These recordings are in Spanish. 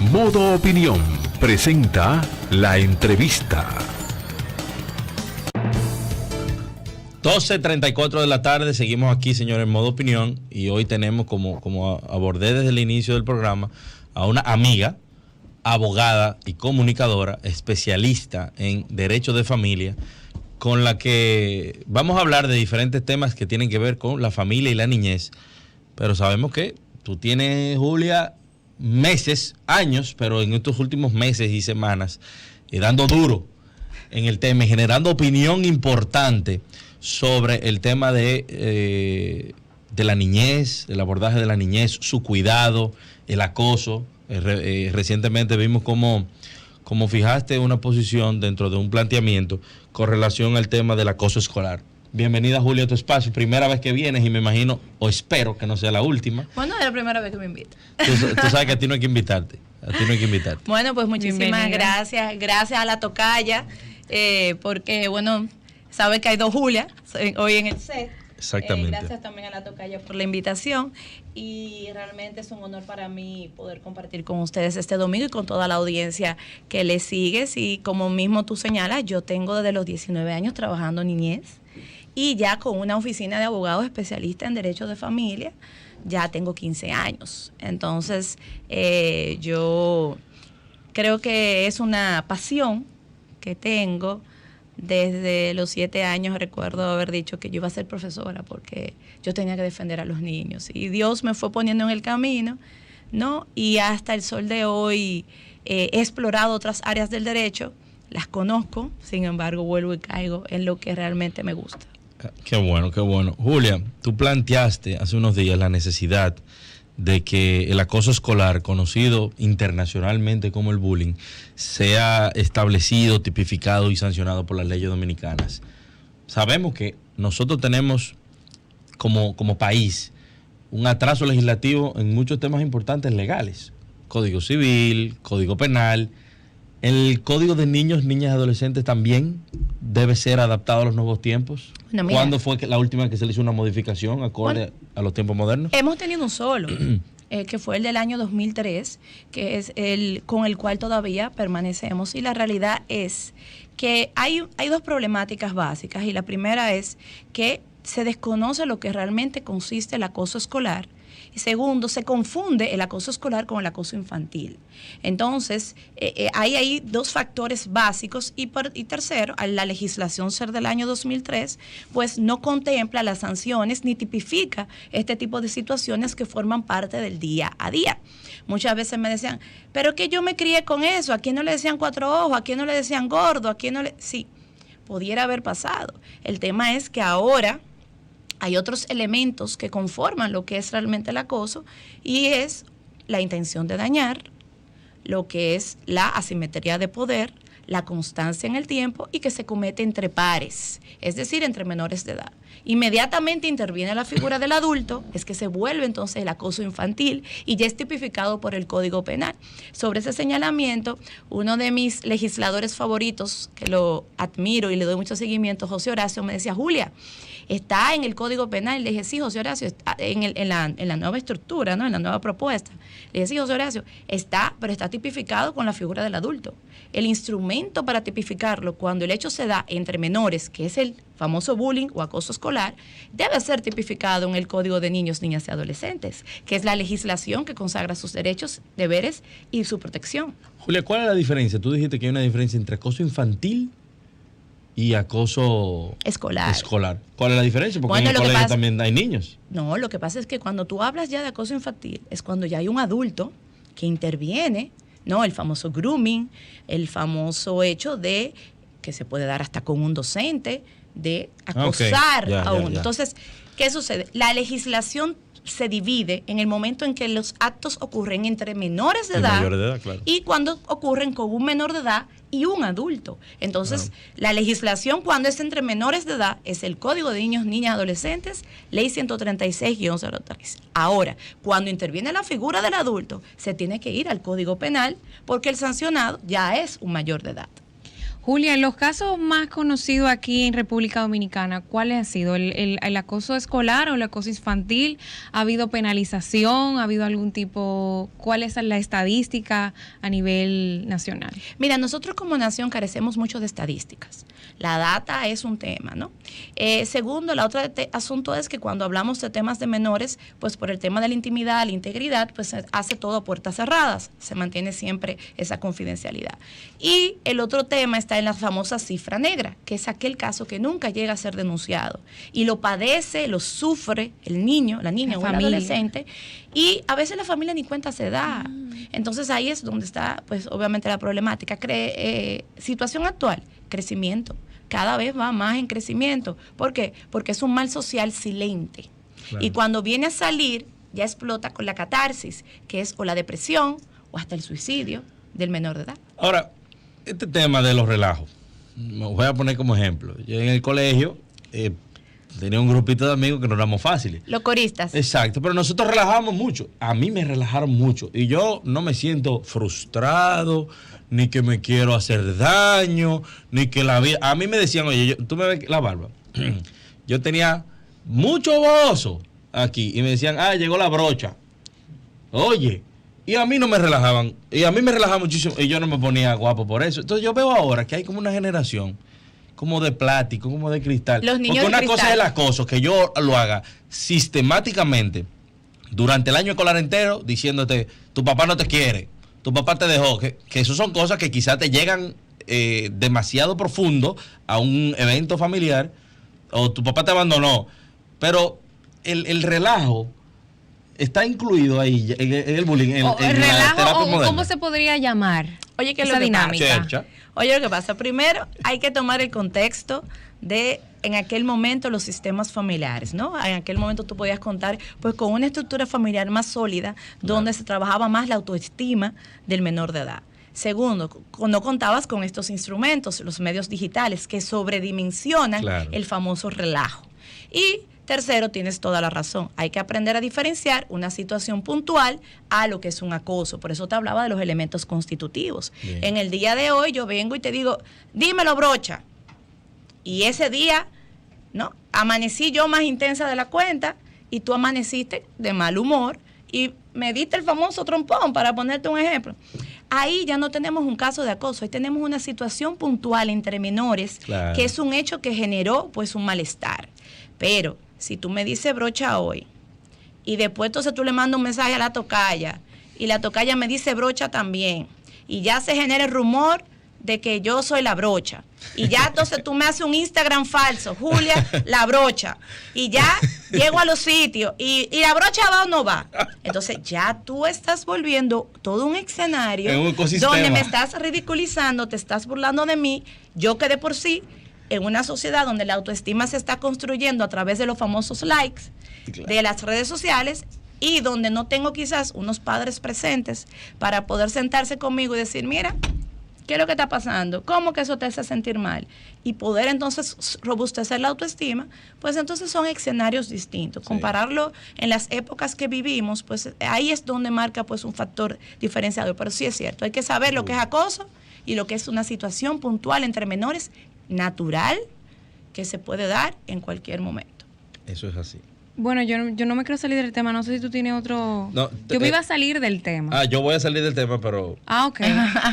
Modo Opinión presenta la entrevista. 12:34 de la tarde, seguimos aquí, señores, en Modo Opinión, y hoy tenemos, como abordé desde el inicio del programa, a una amiga, abogada y comunicadora, especialista en derecho de familia, con la que vamos a hablar de diferentes temas que tienen que ver con la familia y la niñez. Pero sabemos que tú tienes, Julia, meses, años, pero en estos últimos meses y semanas, dando duro en el tema y generando opinión importante sobre el tema de la niñez, el abordaje de la niñez, su cuidado, el acoso. Recientemente vimos cómo fijaste una posición dentro de un planteamiento con relación al tema del acoso escolar. Bienvenida, Julia, a tu espacio. Primera vez que vienes y me imagino, o espero que no sea la última. Bueno, es la primera vez que me invitan. Tú sabes que a ti no hay que invitarte. Bueno, pues muchísimas gracias. Gracias a la tocaya, porque, bueno, sabes que hay dos Julias hoy en el set. Exactamente. Gracias también a la tocaya por la invitación, y realmente es un honor para mí poder compartir con ustedes este domingo y con toda la audiencia que le sigue. Y como mismo tú señalas, yo tengo desde los 19 años trabajando en niñez, y ya con una oficina de abogados especialistas en derecho de familia, ya tengo 15 años. Entonces, yo creo que es una pasión que tengo. Desde los 7 años recuerdo haber dicho que yo iba a ser profesora porque yo tenía que defender a los niños. Y Dios me fue poniendo en el camino, ¿no? Y hasta el sol de hoy he explorado otras áreas del derecho, las conozco, sin embargo vuelvo y caigo en lo que realmente me gusta. Qué bueno, qué bueno. Julia, tú planteaste hace unos días la necesidad de que el acoso escolar, conocido internacionalmente como el bullying, sea establecido, tipificado y sancionado por las leyes dominicanas. Sabemos que nosotros tenemos como país un atraso legislativo en muchos temas importantes legales. Código civil, código penal. ¿El código de niños, niñas y adolescentes también debe ser adaptado a los nuevos tiempos? Bueno, mira, ¿cuándo fue la última que se le hizo una modificación acorde a los tiempos modernos? Hemos tenido un solo, que fue el del año 2003, que es el con el cual todavía permanecemos. Y la realidad es que hay dos problemáticas básicas. Y la primera es que se desconoce lo que realmente consiste el acoso escolar. Y segundo, se confunde el acoso escolar con el acoso infantil. Entonces, hay ahí dos factores básicos. Y tercero, la legislación ser del año 2003, pues no contempla las sanciones ni tipifica este tipo de situaciones que forman parte del día a día. Muchas veces me decían, pero que yo me crié con eso, ¿a quién no le decían cuatro ojos? ¿A quién no le decían gordo? ¿A quién no le...? Sí, pudiera haber pasado. El tema es que ahora hay otros elementos que conforman lo que es realmente el acoso, y es la intención de dañar, lo que es la asimetría de poder, la constancia en el tiempo, y que se comete entre pares, es decir, entre menores de edad. Inmediatamente interviene la figura del adulto, es que se vuelve entonces el acoso infantil, y ya es tipificado por el Código Penal. Sobre ese señalamiento, uno de mis legisladores favoritos, que lo admiro y le doy mucho seguimiento, José Horacio, me decía, Julia, está en el Código Penal. Le dije, sí, José Horacio, está en la nueva estructura, ¿no? En la nueva propuesta. Le dije, sí, José Horacio, pero está tipificado con la figura del adulto. El instrumento para tipificarlo cuando el hecho se da entre menores, que es el famoso bullying o acoso escolar, debe ser tipificado en el Código de Niños, Niñas y Adolescentes, que es la legislación que consagra sus derechos, deberes y su protección. Julia, ¿cuál es la diferencia? Tú dijiste que hay una diferencia entre acoso infantil y acoso escolar. ¿Cuál es la diferencia? Porque en el colegio también hay niños. No, lo que pasa es que cuando tú hablas ya de acoso infantil, es cuando ya hay un adulto que interviene, ¿no? El famoso grooming, el famoso hecho de que se puede dar hasta con un docente, de acosar a uno. Entonces, ¿qué sucede? La legislación se divide en el momento en que los actos ocurren entre menores de edad, claro, y cuando ocurren con un menor de edad y un adulto. Entonces, la legislación cuando es entre menores de edad es el Código de Niños, Niñas y Adolescentes, Ley 136-03. Ahora, cuando interviene la figura del adulto, se tiene que ir al Código Penal porque el sancionado ya es un mayor de edad. Julia, en los casos más conocidos aquí en República Dominicana, ¿cuál ha sido? ¿El acoso escolar o el acoso infantil? ¿Ha habido penalización? ¿Ha habido algún tipo? ¿Cuál es la estadística a nivel nacional? Mira, nosotros como nación carecemos mucho de estadísticas. La data es un tema, ¿no? Segundo, la otra asunto es que cuando hablamos de temas de menores, pues por el tema de la intimidad, la integridad, pues se hace todo a puertas cerradas. Se mantiene siempre esa confidencialidad. Y el otro tema está en la famosa cifra negra, que es aquel caso que nunca llega a ser denunciado y lo padece, lo sufre el niño, la niña o el adolescente, y a veces la familia ni cuenta se da. Entonces ahí es donde está, pues obviamente la problemática. Situación actual, crecimiento. Cada vez va más en crecimiento. ¿Por qué? Porque es un mal social silente. Claro. Y cuando viene a salir, ya explota con la catarsis, que es o la depresión o hasta el suicidio del menor de edad. Ahora, este tema de los relajos, me voy a poner como ejemplo. Yo en el colegio tenía un grupito de amigos que no éramos fáciles. Los coristas. Exacto, pero nosotros relajábamos mucho. A mí me relajaron mucho y yo no me siento frustrado, ni que me quiero hacer daño, ni que la vida... A mí me decían, oye, tú me ves la barba. Yo tenía mucho bozo aquí y me decían, llegó la brocha. Oye... Y a mí no me relajaban, y a mí me relajaba muchísimo, y yo no me ponía guapo por eso. Entonces yo veo ahora que hay como una generación, como de plástico, como de cristal. Los niños porque una de cosa es el acoso, que yo lo haga sistemáticamente, durante el año escolar entero, diciéndote, tu papá no te quiere, tu papá te dejó, que eso son cosas que quizás te llegan demasiado profundo a un evento familiar, o tu papá te abandonó, pero el relajo está incluido ahí en el bullying, en el relajo, la terapia moderna. ¿Cómo se podría llamar? Oye, ¿qué es esa lo que dinámica? pasa? Oye, lo que pasa, primero hay que tomar el contexto de en aquel momento los sistemas familiares, ¿no? En aquel momento tú podías contar pues con una estructura familiar más sólida, donde se trabajaba más la autoestima del menor de edad. Segundo, no contabas con estos instrumentos, los medios digitales, que sobredimensionan el famoso relajo. Y tercero, tienes toda la razón. Hay que aprender a diferenciar una situación puntual a lo que es un acoso. Por eso te hablaba de los elementos constitutivos. Bien. En el día de hoy yo vengo y te digo, dímelo, brocha. Y ese día, ¿no? Amanecí yo más intensa de la cuenta y tú amaneciste de mal humor y me diste el famoso trompón, para ponerte un ejemplo. Ahí ya no tenemos un caso de acoso, ahí tenemos una situación puntual entre menores, que es un hecho que generó pues un malestar. Pero si tú me dices brocha hoy y después entonces tú le mandas un mensaje a la tocaya y la tocaya me dice brocha también y ya se genera el rumor de que yo soy la brocha y ya entonces tú me haces un Instagram falso, Julia la brocha, y ya llego a los sitios y la brocha va o no va, entonces ya tú estás volviendo todo un escenario donde me estás ridiculizando, te estás burlando de mí, yo que de por sí en una sociedad donde la autoestima se está construyendo a través de los famosos likes, de las redes sociales, y donde no tengo quizás unos padres presentes para poder sentarse conmigo y decir, mira, ¿qué es lo que está pasando? ¿Cómo que eso te hace sentir mal? Y poder entonces robustecer la autoestima, pues entonces son escenarios distintos. Sí. Compararlo en las épocas que vivimos, pues ahí es donde marca pues un factor diferenciador. Pero sí es cierto, hay que saber lo que es acoso y lo que es una situación puntual entre menores natural que se puede dar en cualquier momento. Eso es así. Bueno, yo no me quiero salir del tema, no sé si tú tienes otro... No, yo me iba a salir del tema. Yo voy a salir del tema, pero... Ok.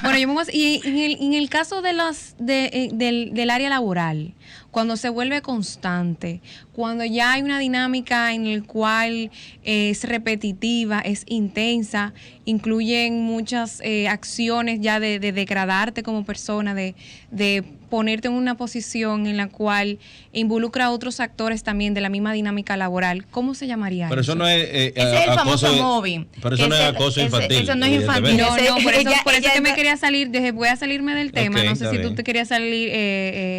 Bueno, yo me voy a... Y en el caso de del área laboral, cuando se vuelve constante, cuando ya hay una dinámica en la cual es repetitiva, es intensa, incluyen muchas acciones ya de degradarte como persona, de ponerte en una posición en la cual involucra a otros actores también de la misma dinámica laboral. ¿Cómo se llamaría pero eso? No es ese es el famoso mobbing. Pero eso no es acoso infantil. Eso no es infantil. No, por eso es que me quería salir, voy a salirme del tema. Okay, no sé si tú te querías salir...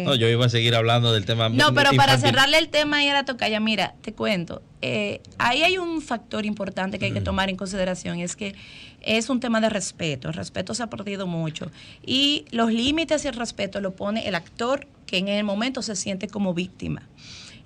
No, yo iba a seguir hablando del tema No, pero infantil. Para cerrarle el tema ahí a la tocaya, mira, te cuento. Ahí hay un factor importante que hay que tomar en consideración, y es que es un tema de respeto. El respeto se ha perdido mucho. Y los límites y el respeto lo pone el actor que en el momento se siente como víctima.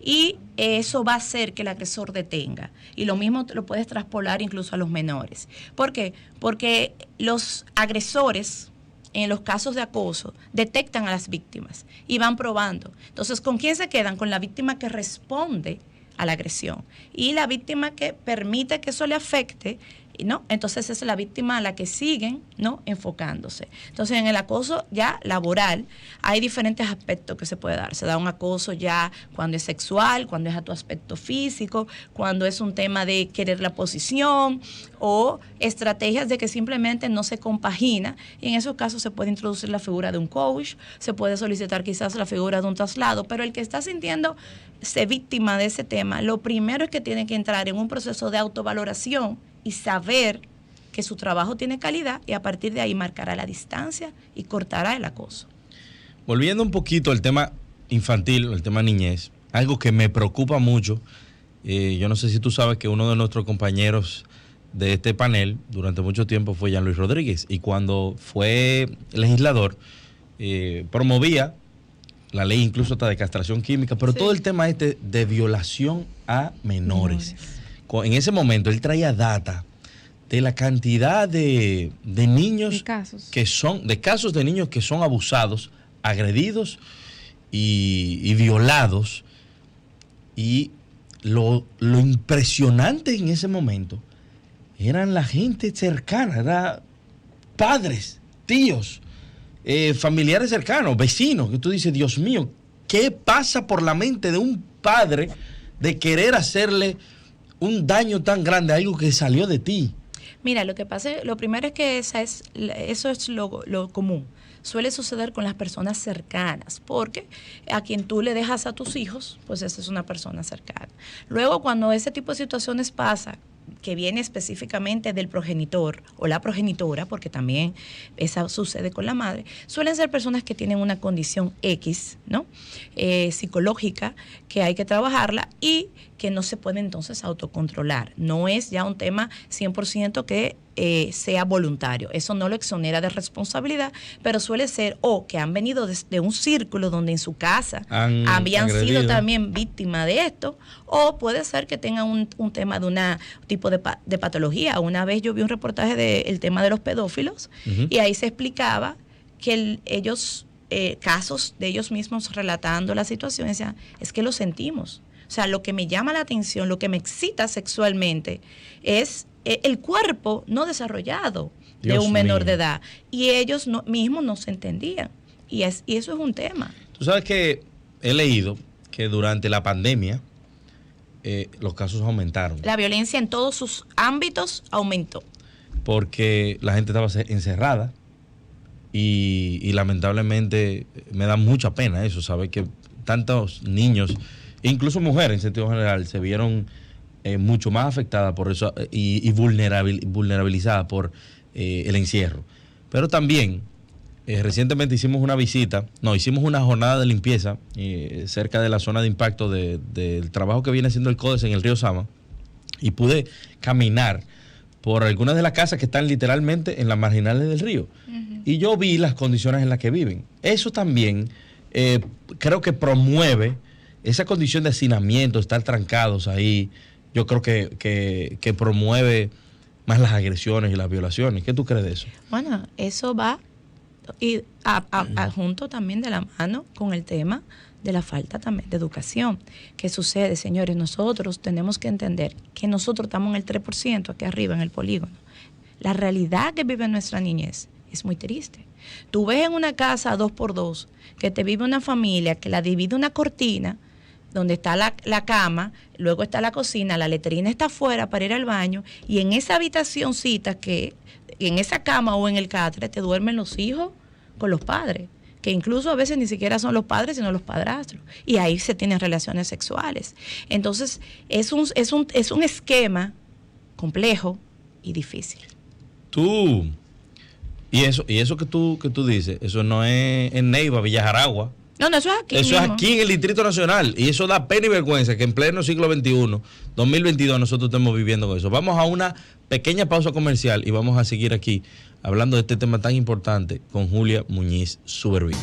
Y eso va a hacer que el agresor detenga. Y lo mismo lo puedes traspolar incluso a los menores. ¿Por qué? Porque los agresores en los casos de acoso, detectan a las víctimas y van probando. Entonces, ¿con quién se quedan? Con la víctima que responde a la agresión y la víctima que permite que eso le afecte, ¿no? Entonces es la víctima a la que siguen, ¿no?, enfocándose. Entonces, en el acoso ya laboral hay diferentes aspectos que se puede dar. Se da un acoso ya cuando es sexual, cuando es a tu aspecto físico, cuando es un tema de querer la posición o estrategias de que simplemente no se compagina. Y en esos casos se puede introducir la figura de un coach, se puede solicitar quizás la figura de un traslado, pero el que está sintiéndose víctima de ese tema, lo primero es que tiene que entrar en un proceso de autovaloración y saber que su trabajo tiene calidad, y a partir de ahí marcará la distancia y cortará el acoso. Volviendo un poquito al tema infantil, el tema niñez, algo que me preocupa mucho, yo no sé si tú sabes que uno de nuestros compañeros de este panel durante mucho tiempo fue Jean Luis Rodríguez, y cuando fue legislador promovía la ley incluso hasta de castración química, pero sí, todo el tema de violación a menores. En ese momento él traía data de la cantidad de niños de casos de niños que son abusados, agredidos y violados. Y lo impresionante en ese momento eran la gente cercana, eran padres, tíos, familiares cercanos, vecinos, que tú dices, Dios mío, ¿qué pasa por la mente de un padre de querer hacerle un daño tan grande a algo que salió de ti? Mira, lo que pasa, lo primero es que eso es lo común. Suele suceder con las personas cercanas, porque a quien tú le dejas a tus hijos, pues esa es una persona cercana. Luego, cuando ese tipo de situaciones pasa, que viene específicamente del progenitor o la progenitora, porque también esa sucede con la madre, suelen ser personas que tienen una condición X, ¿no?, psicológica, que hay que trabajarla y que no se puede entonces autocontrolar. No es ya un tema 100% que sea voluntario. Eso no lo exonera de responsabilidad, pero suele ser o que han venido de un círculo donde en su casa habían sido también víctimas de esto, o puede ser que tengan un tema de una tipo de patología. Una vez yo vi un reportaje del tema de los pedófilos, y ahí se explicaba que ellos, casos de ellos mismos relatando la situación, decían, es que lo sentimos. O sea, lo que me llama la atención, lo que me excita sexualmente es el cuerpo no desarrollado de un menor de edad. Y ellos mismos no se entendían. Y eso es un tema. Tú sabes que he leído que durante la pandemia los casos aumentaron. La violencia en todos sus ámbitos aumentó. Porque la gente estaba encerrada y lamentablemente me da mucha pena eso, saber que tantos niños, incluso mujeres en sentido general, se vieron mucho más afectadas por eso y vulnerabilizadas por el encierro. Pero también recientemente hicimos una jornada de limpieza cerca de la zona de impacto del trabajo que viene haciendo el CODES en el río Sama, y pude caminar por algunas de las casas que están literalmente en las marginales del río. Y yo vi las condiciones en las que viven. Eso también creo que promueve esa condición de hacinamiento, estar trancados ahí. Yo creo que promueve más las agresiones y las violaciones. ¿Qué tú crees de eso? Bueno, eso va junto también de la mano con el tema de la falta también de educación. ¿Qué sucede, señores? Nosotros tenemos que entender que nosotros estamos en el 3% aquí arriba en el polígono. La realidad que vive nuestra niñez es muy triste. Tú ves en una casa 2x2 que te vive una familia que la divide una cortina donde está la cama, luego está la cocina, la letrina está afuera para ir al baño, y en esa habitacioncita que en esa cama o en el catre te duermen los hijos con los padres, que incluso a veces ni siquiera son los padres, sino los padrastros, y ahí se tienen relaciones sexuales. Entonces es un esquema complejo y difícil. Y eso que tú dices, eso no es en Neiva, Villa Jaragua. No, eso es aquí. Eso mismo. es aquí en el Distrito Nacional. Y eso da pena y vergüenza que en pleno siglo XXI, 2022, nosotros estemos viviendo con eso. Vamos a una pequeña pausa comercial y vamos a seguir aquí hablando de este tema tan importante con Julia Muñiz Suberville.